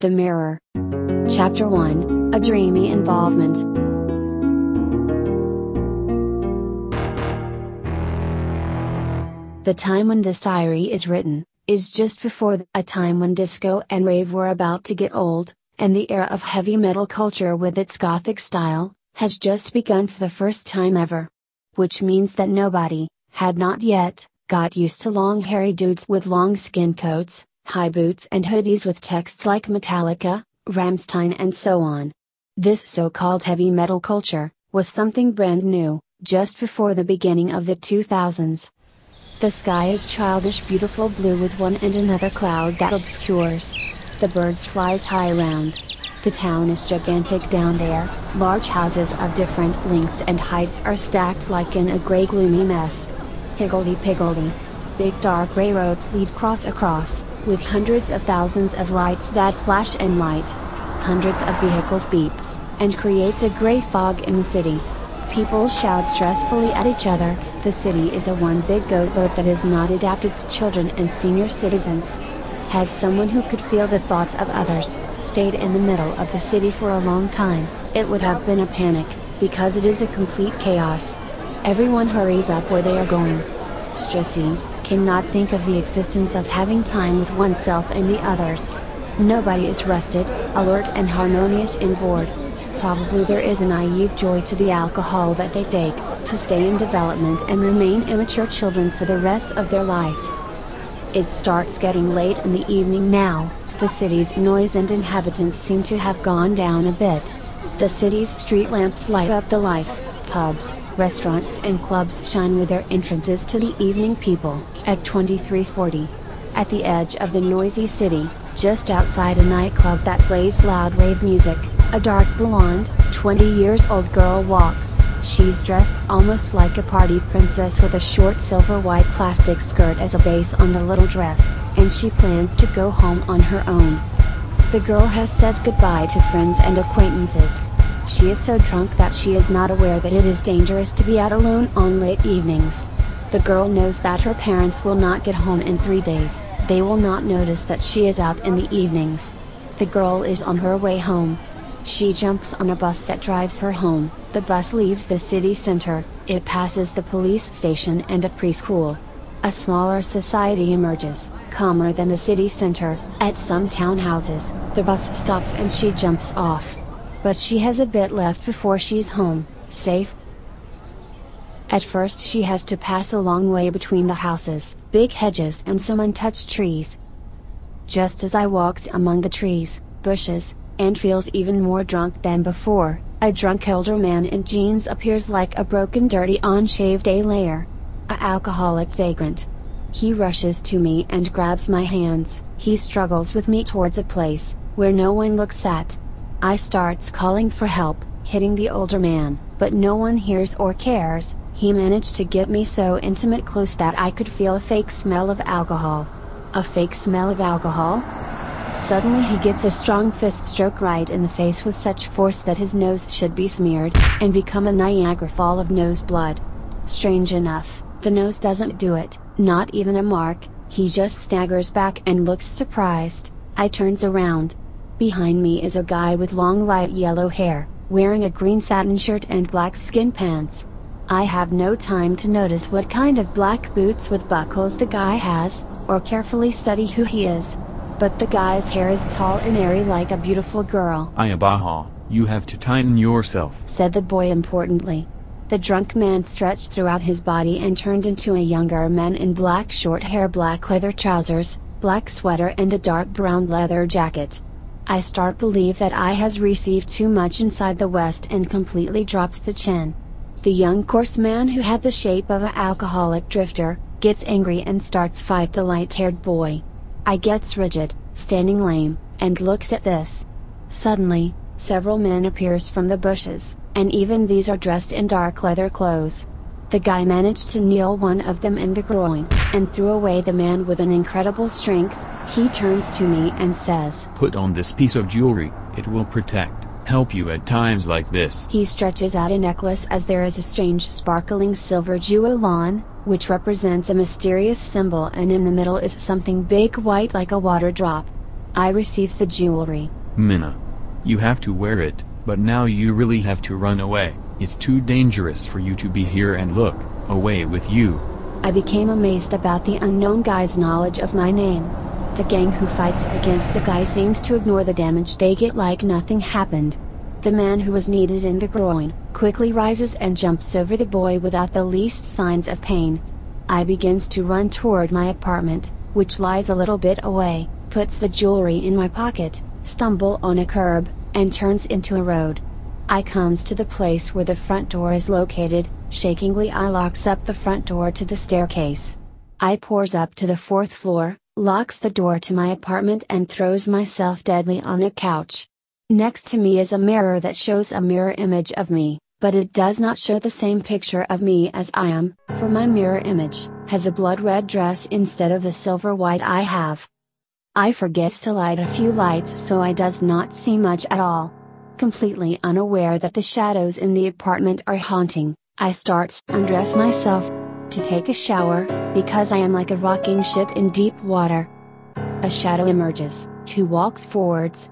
The Mirror. Chapter 1, A Dreamy Involvement. The time when this diary is written, is just before a time when disco and rave were about to get old, and the era of heavy metal culture with its gothic style, has just begun for the first time ever. Which means that nobody, had not yet, got used to long hairy dudes with long skin coats, high boots and hoodies with texts like Metallica, Rammstein and so on. This so-called heavy metal culture, was something brand new, just before the beginning of the 2000s. The sky is childish beautiful blue with one and another cloud that obscures. The birds flies high around. The town is gigantic down there, large houses of different lengths and heights are stacked like in a grey gloomy mess. Higgledy-piggledy. Big dark grey roads lead across, with hundreds of thousands of lights that flash and light. Hundreds of vehicles beeps, and creates a grey fog in the city. People shout stressfully at each other. The city is a one big goat boat that is not adapted to children and senior citizens. Had someone who could feel the thoughts of others, stayed in the middle of the city for a long time, it would have been a panic, because it is a complete chaos. Everyone hurries up where they are going. Stressy, cannot think of the existence of having time with oneself and the others. Nobody is rested, alert and harmonious in board. Probably there is a naive joy to the alcohol that they take, to stay in development and remain immature children for the rest of their lives. It starts getting late in the evening now, the city's noise and inhabitants seem to have gone down a bit. The city's street lamps light up the life, pubs, restaurants and clubs shine with their entrances to the evening people. At 2340, at the edge of the noisy city, just outside a nightclub that plays loud rave music, a dark blonde, 20-years-old girl walks. She's dressed almost like a party princess with a short silver white plastic skirt as a base on the little dress, and she plans to go home on her own. The girl has said goodbye to friends and acquaintances. She is so drunk that she is not aware that it is dangerous to be out alone on late evenings. The girl knows that her parents will not get home in 3 days, they will not notice that she is out in the evenings. The girl is on her way home. She jumps on a bus that drives her home. The bus leaves the city center, it passes the police station and a preschool. A smaller society emerges, calmer than the city center. At some townhouses, the bus stops and she jumps off. But she has a bit left before she's home, safe. At first she has to pass a long way between the houses, big hedges and some untouched trees. Just as I walks among the trees, bushes, and feels even more drunk than before, a drunk older man in jeans appears like a broken dirty unshaved A-layer. A alcoholic vagrant. He rushes to me and grabs my hands. He struggles with me towards a place, where no one looks at. I starts calling for help, hitting the older man, but no one hears or cares. He managed to get me so intimate close that I could feel a fake smell of alcohol. A fake smell of alcohol? Suddenly he gets a strong fist stroke right in the face with such force that his nose should be smeared, and become a Niagara fall of nose blood. Strange enough, the nose doesn't do it, not even a mark, he just staggers back and looks surprised. I turns around. Behind me is a guy with long light yellow hair, wearing a green satin shirt and black skin pants. I have no time to notice what kind of black boots with buckles the guy has, or carefully study who he is. But the guy's hair is tall and airy like a beautiful girl. Ayabaha, you have to tighten yourself, said the boy importantly. The drunk man stretched throughout his body and turned into a younger man in black short hair, black leather trousers, black sweater and a dark brown leather jacket. I start believe that I has received too much inside the west and completely drops the chin. The young coarse man who had the shape of an alcoholic drifter, gets angry and starts fight the light-haired boy. I gets rigid, standing lame, and looks at this. Suddenly, several men appears from the bushes, and even these are dressed in dark leather clothes. The guy managed to kneel one of them in the groin, and threw away the man with an incredible strength. He turns to me and says, "Put on this piece of jewelry, it will help you at times like this." He stretches out a necklace as there is a strange sparkling silver jewel on, which represents a mysterious symbol, and in the middle is something big white like a water drop. I receives the jewelry. Minna. You have to wear it, but now you really have to run away. It's too dangerous for you to be here and look, away with you. I became amazed about the unknown guy's knowledge of my name. The gang who fights against the guy seems to ignore the damage they get like nothing happened. The man who was kneed in the groin, quickly rises and jumps over the boy without the least signs of pain. I begins to run toward my apartment, which lies a little bit away, puts the jewelry in my pocket, stumble on a curb, and turns into a road. I comes to the place where the front door is located. Shakingly I locks up the front door to the staircase. I pours up to the 4th floor, locks the door to my apartment and throws myself deadly on a couch. Next to me is a mirror that shows a mirror image of me, but it does not show the same picture of me as I am, for my mirror image has a blood red dress instead of the silver white I have. I forgets to light a few lights so I does not see much at all. Completely unaware that the shadows in the apartment are haunting, I starts to undress myself to take a shower, because I am like a rocking ship in deep water. A shadow emerges, 2 walks forwards.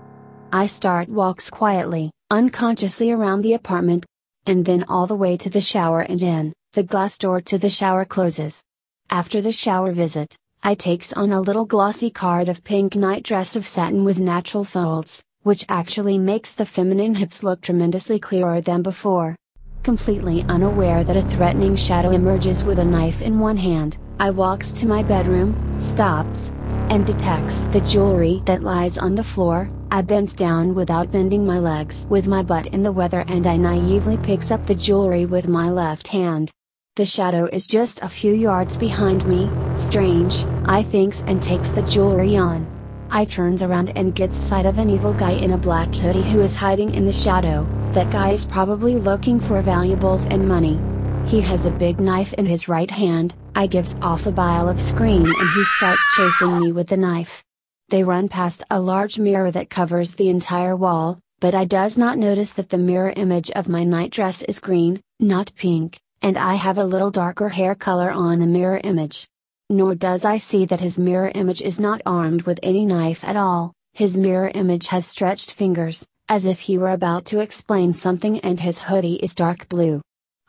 I start walks quietly, unconsciously around the apartment, and then all the way to the shower and in. The glass door to the shower closes. After the shower visit, I takes on a little glossy card of pink night dress of satin with natural folds, which actually makes the feminine hips look tremendously clearer than before. Completely unaware that a threatening shadow emerges with a knife in one hand, I walks to my bedroom, stops, and detects the jewelry that lies on the floor. I bends down without bending my legs with my butt in the weather and I naively picks up the jewelry with my left hand. The shadow is just a few yards behind me. Strange, I thinks, and takes the jewelry on. I turns around and gets sight of an evil guy in a black hoodie who is hiding in the shadow. That guy is probably looking for valuables and money. He has a big knife in his right hand. I gives off a bile of scream and he starts chasing me with the knife. They run past a large mirror that covers the entire wall, but I does not notice that the mirror image of my night dress is green, not pink, and I have a little darker hair color on the mirror image. Nor does I see that his mirror image is not armed with any knife at all. His mirror image has stretched fingers, as if he were about to explain something, and his hoodie is dark blue.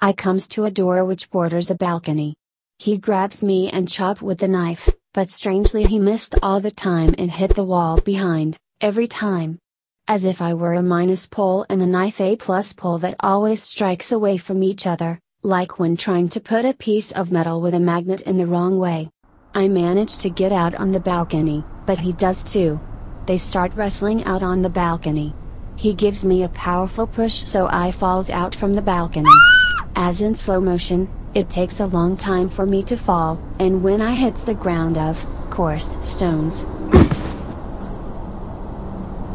I comes to a door which borders a balcony. He grabs me and chop with the knife, but strangely he missed all the time and hit the wall behind, every time. As if I were a minus pole and the knife a plus pole that always strikes away from each other, like when trying to put a piece of metal with a magnet in the wrong way. I manage to get out on the balcony, but he does too. They start wrestling out on the balcony. He gives me a powerful push so I falls out from the balcony. As in slow motion, it takes a long time for me to fall, and when I hits the ground of course stones,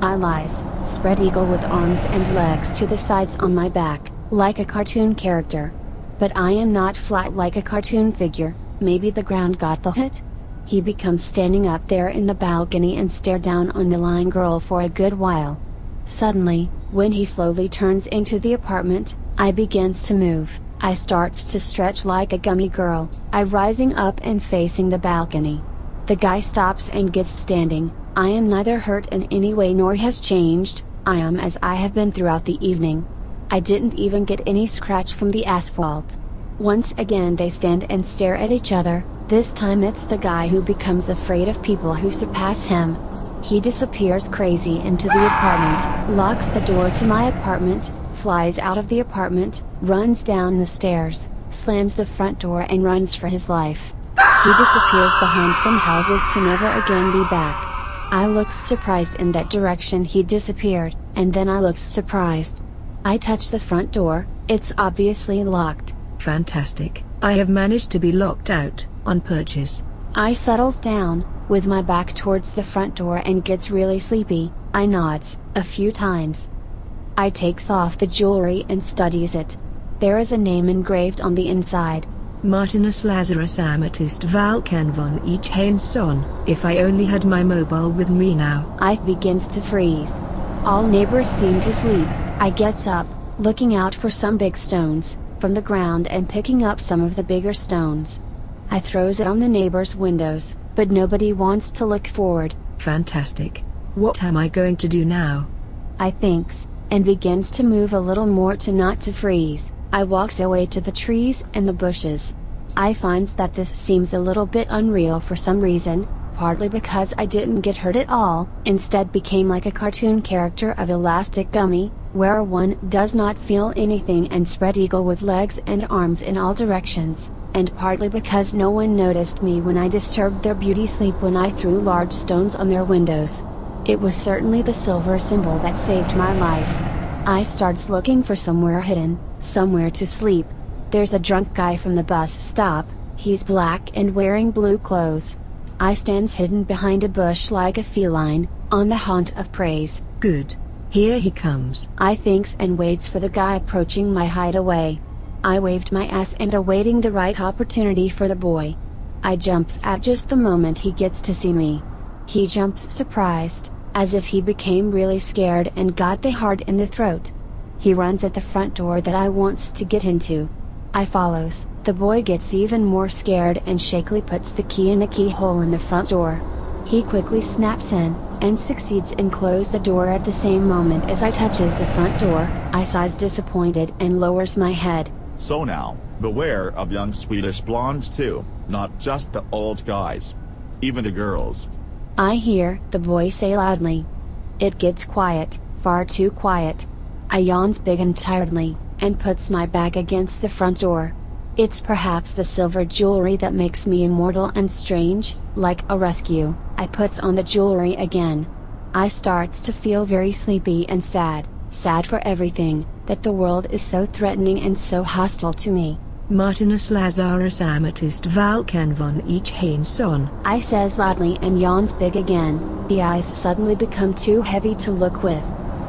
I lies, spread eagle with arms and legs to the sides on my back, like a cartoon character. But I am not flat like a cartoon figure. Maybe the ground got the hit? He becomes standing up there in the balcony and stare down on the lying girl for a good while. Suddenly, when he slowly turns into the apartment, I begins to move. I starts to stretch like a gummy girl. I rising up and facing the balcony. The guy stops and gets standing. I am neither hurt in any way nor has changed. I am as I have been throughout the evening. I didn't even get any scratch from the asphalt. Once again they stand and stare at each other. This time it's the guy who becomes afraid of people who surpass him. He disappears crazy into the apartment, locks the door to my apartment, flies out of the apartment, runs down the stairs, slams the front door and runs for his life. He disappears behind some houses to never again be back. I looked surprised in that direction he disappeared, and then I looked surprised. I touch the front door, it's obviously locked. Fantastic, I have managed to be locked out, on purchase. I settles down, with my back towards the front door and gets really sleepy. I nods, a few times. I takes off the jewelry and studies it. There is a name engraved on the inside. Martinus Lazarus Amethyst Valken von Ich Heinson. If I only had my mobile with me now. I begins to freeze. All neighbors seem to sleep. I gets up, looking out for some big stones, from the ground and picking up some of the bigger stones. I throws it on the neighbors' windows, but nobody wants to look forward. Fantastic. What am I going to do now? I thinks, and begins to move a little more to not to freeze. I walks away to the trees and the bushes. I finds that this seems a little bit unreal for some reason, partly because I didn't get hurt at all, instead became like a cartoon character of elastic gummy, where one does not feel anything and spread eagle with legs and arms in all directions, and partly because no one noticed me when I disturbed their beauty sleep when I threw large stones on their windows. It was certainly the silver symbol that saved my life. I starts looking for somewhere hidden, somewhere to sleep. There's a drunk guy from the bus stop, he's black and wearing blue clothes. I stands hidden behind a bush like a feline, on the haunt of praise. Good. Here he comes. I thinks and waits for the guy approaching my hideaway. I waved my ass and awaiting the right opportunity for the boy. I jumps at just the moment he gets to see me. He jumps surprised, as if he became really scared and got the heart in the throat. He runs at the front door that I wants to get into. I follows. The boy gets even more scared and shakily puts the key in the keyhole in the front door. He quickly snaps in, and succeeds in close the door at the same moment as I touches the front door. I sighs disappointed and lowers my head. So now, beware of young Swedish blondes too, not just the old guys. Even the girls. I hear the boy say loudly. It gets quiet, far too quiet. I yawns big and tiredly, and puts my back against the front door. It's perhaps the silver jewelry that makes me immortal and strange, like a rescue. I puts on the jewelry again. I starts to feel very sleepy and sad for everything, that the world is so threatening and so hostile to me. Martinus Lazarus Amethyst Valken von Ich Hainson. I says loudly and yawns big again. The eyes suddenly become too heavy to look with.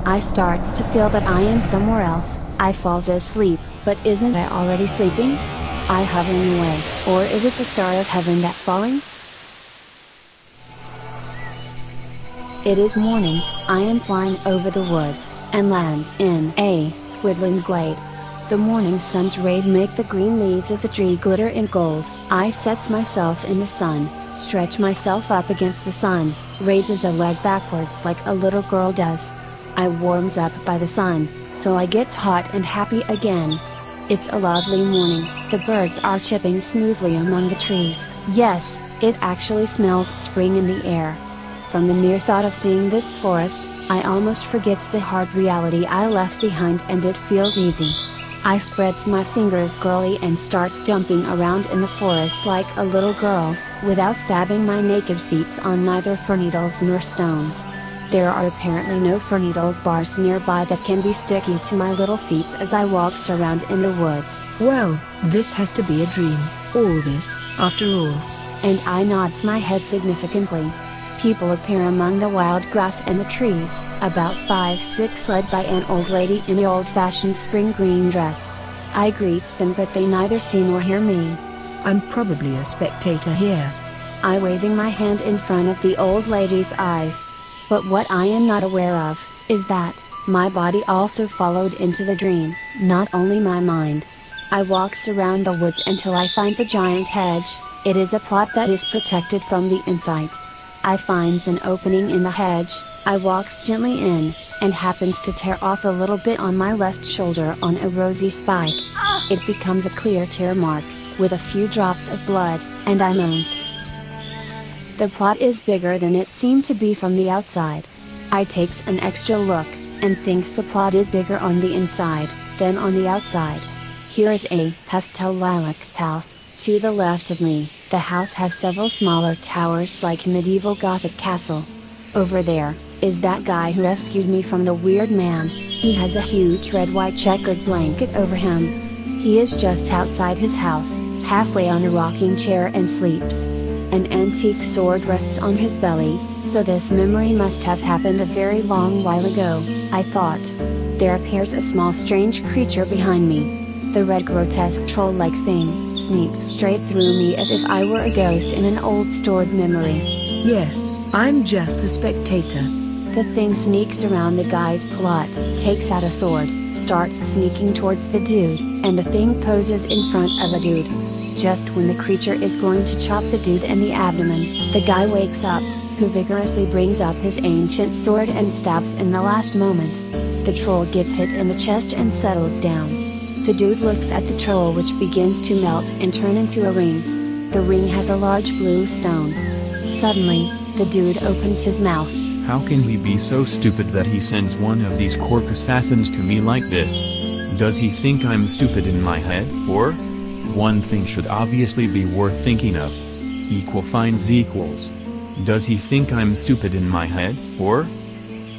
I starts to feel that I am somewhere else. I falls asleep, but isn't I already sleeping? I hovering away, or is it the star of heaven that falling? It is morning. I am flying over the woods, and lands in a woodland glade. The morning sun's rays make the green leaves of the tree glitter in gold. I sets myself in the sun, stretch myself up against the sun, raises a leg backwards like a little girl does. I warms up by the sun, so I gets hot and happy again. It's a lovely morning. The birds are chirping smoothly among the trees. Yes, it actually smells spring in the air. From the mere thought of seeing this forest, I almost forgets the hard reality I left behind and it feels easy. I spreads my fingers girly and starts jumping around in the forest like a little girl, without stabbing my naked feet on neither fir needles nor stones. There are apparently no fir needles bars nearby that can be sticky to my little feet as I walks around in the woods. Well, this has to be a dream, all this, after all. And I nods my head significantly. People appear among the wild grass and the trees, about 5-6 led by an old lady in the old-fashioned spring green dress. I greets them but they neither see nor hear me. I'm probably a spectator here. I waving my hand in front of the old lady's eyes. But what I am not aware of, is that, my body also followed into the dream, not only my mind. I walks around the woods until I find the giant hedge. It is a plot that is protected from the inside. I finds an opening in the hedge, I walks gently in, and happens to tear off a little bit on my left shoulder on a rosy spike. It becomes a clear tear mark, with a few drops of blood, and I moans. The plot is bigger than it seemed to be from the outside. I takes an extra look, and thinks the plot is bigger on the inside, than on the outside. Here is a pastel lilac house, to the left of me. The house has several smaller towers like a medieval Gothic castle. Over there, is that guy who rescued me from the weird man. He has a huge red-white checkered blanket over him. He is just outside his house, halfway on a rocking chair and sleeps. An antique sword rests on his belly, so this memory must have happened a very long while ago, I thought. There appears a small strange creature behind me. The red grotesque troll-like thing, sneaks straight through me as if I were a ghost in an old stored memory. Yes, I'm just a spectator. The thing sneaks around the guy's plot, takes out a sword, starts sneaking towards the dude, and the thing poses in front of a dude. Just when the creature is going to chop the dude in the abdomen, the guy wakes up, who vigorously brings up his ancient sword and stabs in the last moment. The troll gets hit in the chest and settles down. The dude looks at the troll, which begins to melt and turn into a ring. The ring has a large blue stone. Suddenly, the dude opens his mouth. How can he be so stupid that he sends one of these cork assassins to me like this? Does he think I'm stupid in my head? Or? One thing should obviously be worth thinking of. Equal finds equals. Does he think I'm stupid in my head? Or?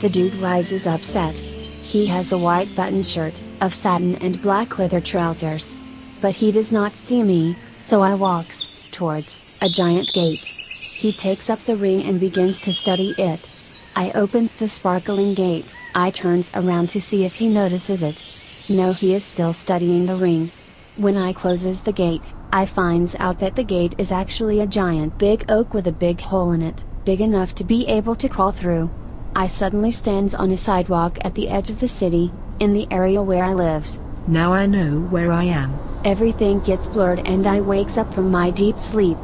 The dude rises upset. He has a white button shirt, of satin and black leather trousers. But he does not see me, so I walks towards a giant gate. He takes up the ring and begins to study it. I opens the sparkling gate. I turns around to see if he notices it. No, he is still studying the ring. When I closes the gate, I finds out that the gate is actually a giant big oak with a big hole in it, big enough to be able to crawl through. I suddenly stands on a sidewalk at the edge of the city, in the area where I lives. Now I know where I am. Everything gets blurred and I wakes up from my deep sleep.